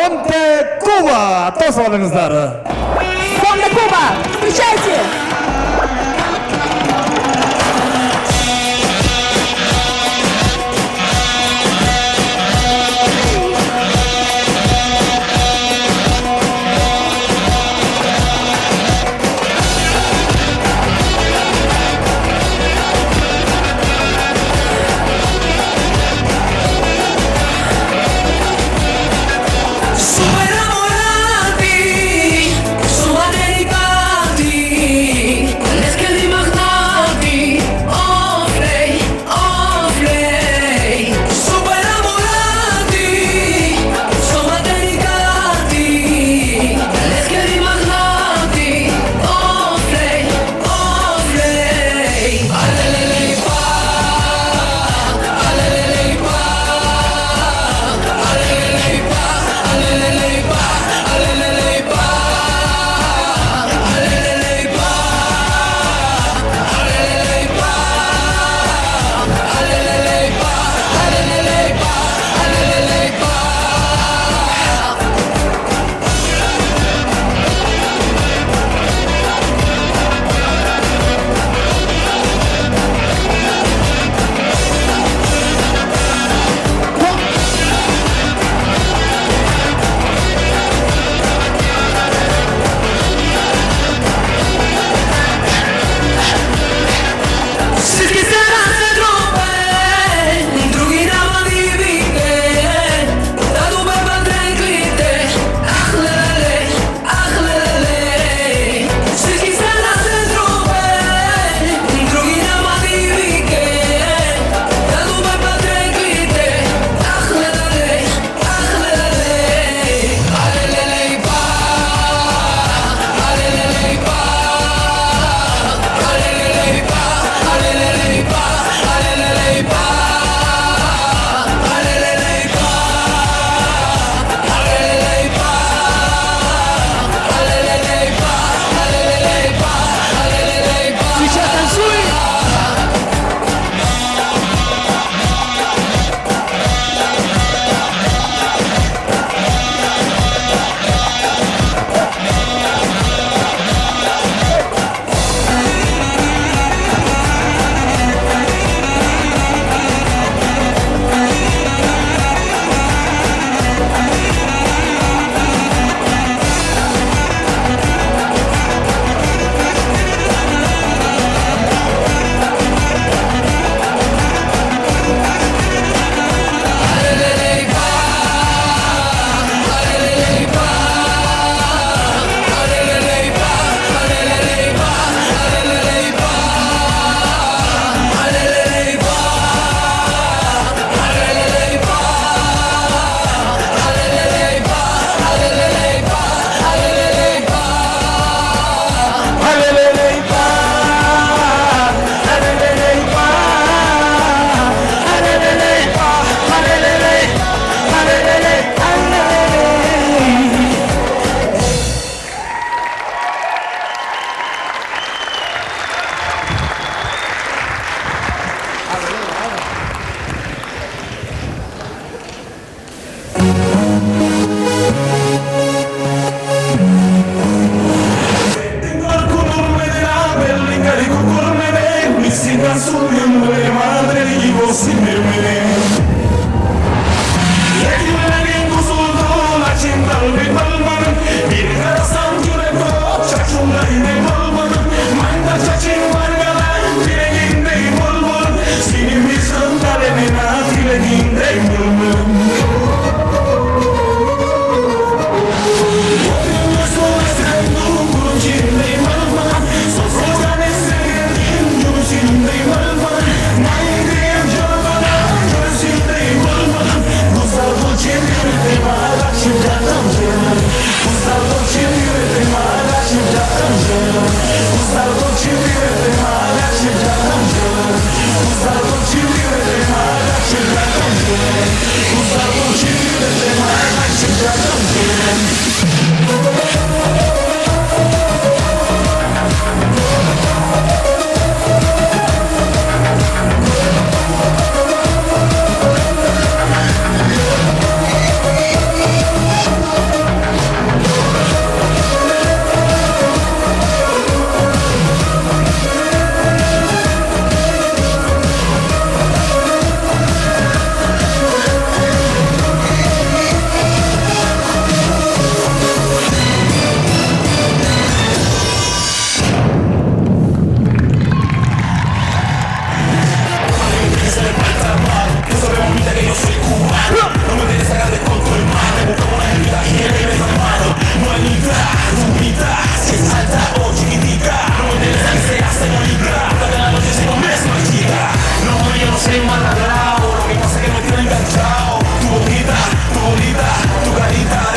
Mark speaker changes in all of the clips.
Speaker 1: Фонте Куба. To's olingizlar.
Speaker 2: Фонда Куба, встречайте!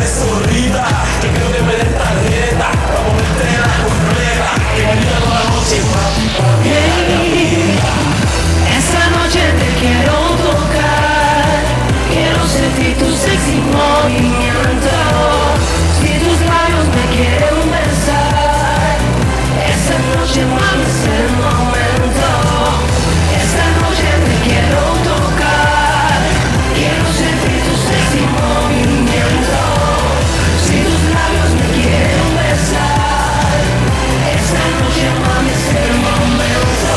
Speaker 3: de zorrita, que creo que me des tarjeta, vamos a meter la completa, que mañana toda la noche
Speaker 4: Esta noche te quiero tocar, quiero sentir tu sexy movimiento. Si tus labios me quieren besar, esta noche mami es el momento. Esta noche te quiero tocar, quiero sentir tu sexy movimiento. Si tus labios me quieren besar, esta noche mami es el momento.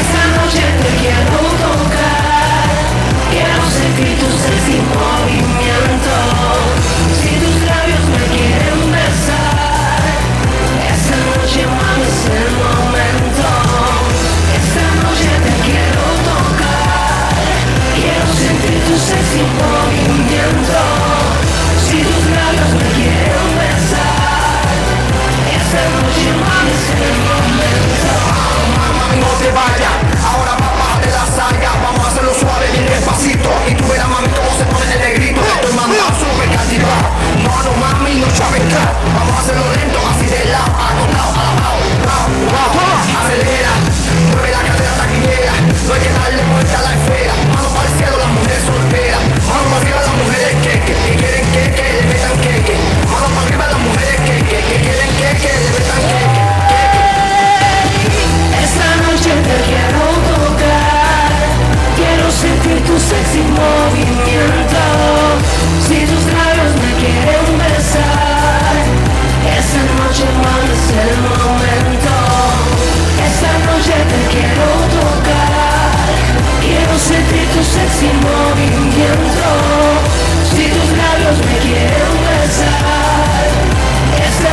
Speaker 4: Esta noche te quiero tocar, quiero sentir tu sexy movimiento. Si tus labios me quieren besar, esta noche mami es el momento. Esta noche te quiero tocar, quiero sentir tu sexy movimiento. Si tus labios me quieren besar, esta noche mami es el momento.
Speaker 5: Mami, no te vayas, ahora papá de la saya. Vamos a hacerlo suave, bien despacito. Y tú verás, mami, cómo se pone el negrito. Estoy mandado súper cantidad. No, mami, no chaveca. Vamos a hacerlo lento, así de lado a lado, acelera, mueve la cadera taquillera. No hay que darle vuelta a la esfera. Mano para el cielo, las mujeres solteras. Mano para arriba, las mujeres que quieren que le metan que. Mano para arriba, las mujeres que quieren que le metan que.
Speaker 4: Esta noche te quiero tocar, quiero sentir tu sexy movimiento. Si tus labios me quieren besar, esta noche mami es el momento. Esta noche te quiero tocar, quiero sentir tu sexy movimiento. Si tus labios me quieren besar, esta